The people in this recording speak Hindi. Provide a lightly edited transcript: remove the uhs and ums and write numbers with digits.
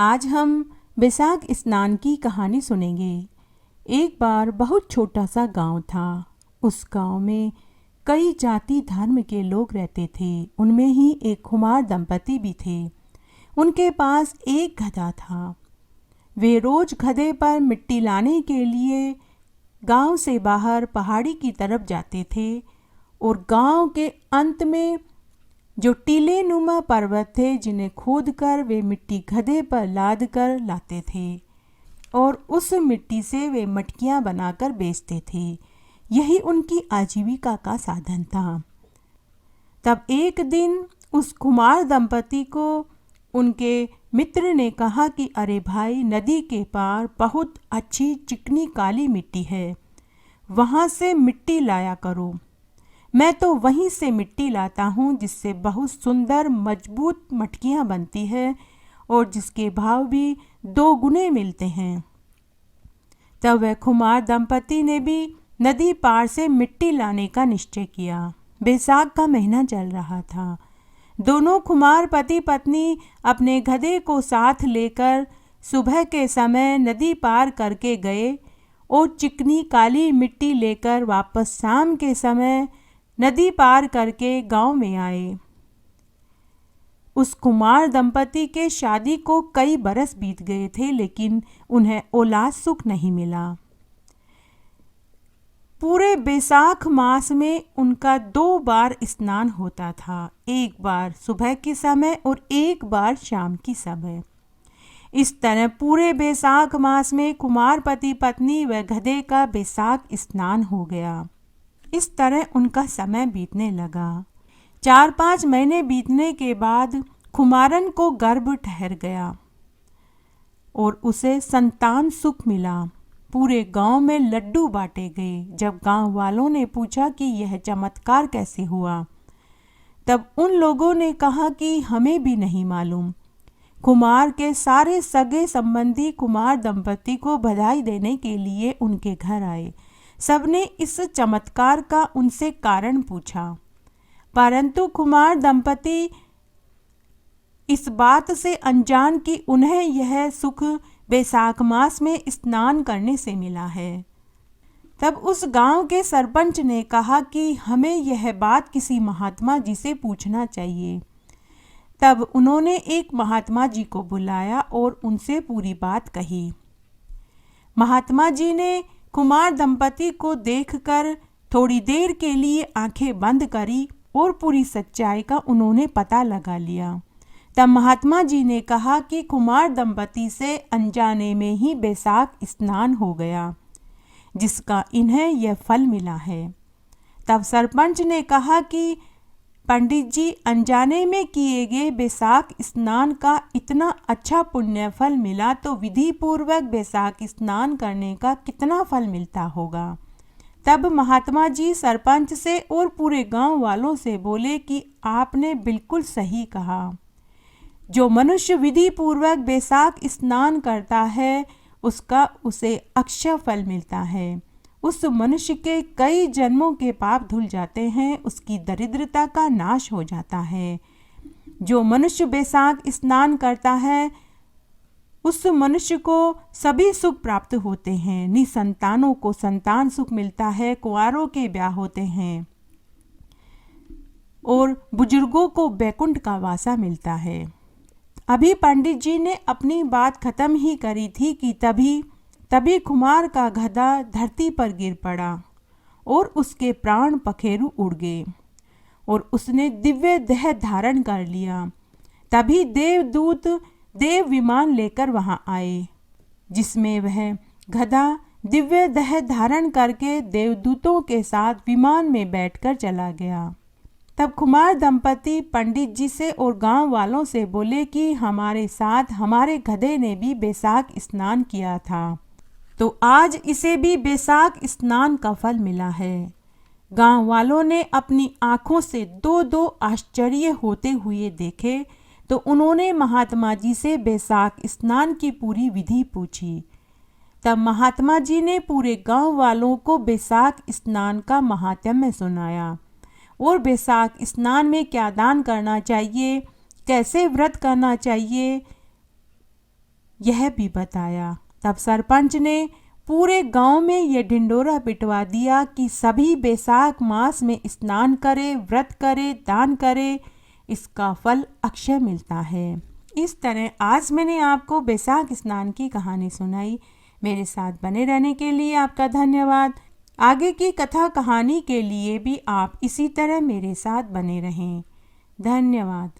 आज हम बैसाख स्नान की कहानी सुनेंगे। एक बार बहुत छोटा सा गांव था। उस गांव में कई जाति धर्म के लोग रहते थे। उनमें ही एक खुमार दंपति भी थे। उनके पास एक गधा था। वे रोज गधे पर मिट्टी लाने के लिए गांव से बाहर पहाड़ी की तरफ जाते थे और गांव के अंत में जो टीले नुमा पर्वत थे जिन्हें खोदकर वे मिट्टी गधे पर लाद कर लाते थे और उस मिट्टी से वे मटकियां बनाकर बेचते थे। यही उनकी आजीविका का साधन था। तब एक दिन उस कुमार दंपति को उनके मित्र ने कहा कि अरे भाई, नदी के पार बहुत अच्छी चिकनी काली मिट्टी है, वहाँ से मिट्टी लाया करो। मैं तो वहीं से मिट्टी लाता हूँ जिससे बहुत सुंदर मजबूत मटकियाँ बनती है और जिसके भाव भी 2 गुने मिलते हैं। तब वह खुमार दंपति ने भी नदी पार से मिट्टी लाने का निश्चय किया। बैसाख का महीना चल रहा था। दोनों खुमार पति पत्नी अपने गधे को साथ लेकर सुबह के समय नदी पार करके गए और चिकनी काली मिट्टी लेकर वापस शाम के समय नदी पार करके गांव में आए। उस कुमार दंपति के शादी को कई बरस बीत गए थे, लेकिन उन्हें औलाद सुख नहीं मिला। पूरे बैसाख मास में उनका 2 बार स्नान होता था, एक बार सुबह के समय और एक बार शाम के समय। इस तरह पूरे बैसाख मास में कुमार पति पत्नी व गधे का बैसाख स्नान हो गया। इस तरह उनका समय बीतने लगा। 4-5 महीने बीतने के बाद कुमारन को गर्भ ठहर गया और उसे संतान सुख मिला। पूरे गांव में लड्डू बांटे गए। जब गांव वालों ने पूछा कि यह चमत्कार कैसे हुआ, तब उन लोगों ने कहा कि हमें भी नहीं मालूम। कुमार के सारे सगे संबंधी कुमार दंपति को बधाई देने के लिए उनके घर आए। सबने इस चमत्कार का उनसे कारण पूछा, परंतु कुमार दंपति इस बात से अनजान कि उन्हें यह सुख बैसाख मास में स्नान करने से मिला है। तब उस गांव के सरपंच ने कहा कि हमें यह बात किसी महात्मा जी से पूछना चाहिए। तब उन्होंने एक महात्मा जी को बुलाया और उनसे पूरी बात कही। महात्मा जी ने कुमार दंपति को देखकर थोड़ी देर के लिए आंखें बंद करी और पूरी सच्चाई का उन्होंने पता लगा लिया। तब महात्मा जी ने कहा कि कुमार दंपति से अनजाने में ही बैसाख स्नान हो गया, जिसका इन्हें यह फल मिला है। तब सरपंच ने कहा कि पंडित जी, अनजाने में किए गए बैसाख स्नान का इतना अच्छा पुण्य फल मिला तो विधि पूर्वक बैसाख स्नान करने का कितना फल मिलता होगा। तब महात्मा जी सरपंच से और पूरे गांव वालों से बोले कि आपने बिल्कुल सही कहा। जो मनुष्य विधि पूर्वक बैसाख स्नान करता है उसका उसे अक्षय फल मिलता है। उस मनुष्य के कई जन्मों के पाप धुल जाते हैं, उसकी दरिद्रता का नाश हो जाता है। जो मनुष्य बैसाख स्नान करता है उस मनुष्य को सभी सुख प्राप्त होते हैं। निसंतानों को संतान सुख मिलता है, कुंवारों के ब्याह होते हैं और बुजुर्गों को बैकुंठ का वासा मिलता है। अभी पंडित जी ने अपनी बात खत्म ही करी थी कि तभी कुमार का गधा धरती पर गिर पड़ा और उसके प्राण पखेरु उड़ गए और उसने दिव्य देह धारण कर लिया। तभी देवदूत देव विमान लेकर वहां आए, जिसमें वह गधा दिव्य देह धारण करके देवदूतों के साथ विमान में बैठकर चला गया। तब कुमार दंपति पंडित जी से और गांव वालों से बोले कि हमारे साथ हमारे गधे ने भी बैसाख स्नान किया था, तो आज इसे भी बैसाख स्नान का फल मिला है। गांव वालों ने अपनी आंखों से 2-2 आश्चर्य होते हुए देखे, तो उन्होंने महात्मा जी से बैसाख स्नान की पूरी विधि पूछी। तब महात्मा जी ने पूरे गांव वालों को बैसाख स्नान का महात्म्य सुनाया और बैसाख स्नान में क्या दान करना चाहिए, कैसे व्रत करना चाहिए, यह भी बताया। तब सरपंच ने पूरे गांव में ये ढिंडोरा पिटवा दिया कि सभी बैसाख मास में स्नान करे, व्रत करे, दान करे, इसका फल अक्षय मिलता है। इस तरह आज मैंने आपको बैसाख स्नान की कहानी सुनाई। मेरे साथ बने रहने के लिए आपका धन्यवाद। आगे की कथा कहानी के लिए भी आप इसी तरह मेरे साथ बने रहें। धन्यवाद।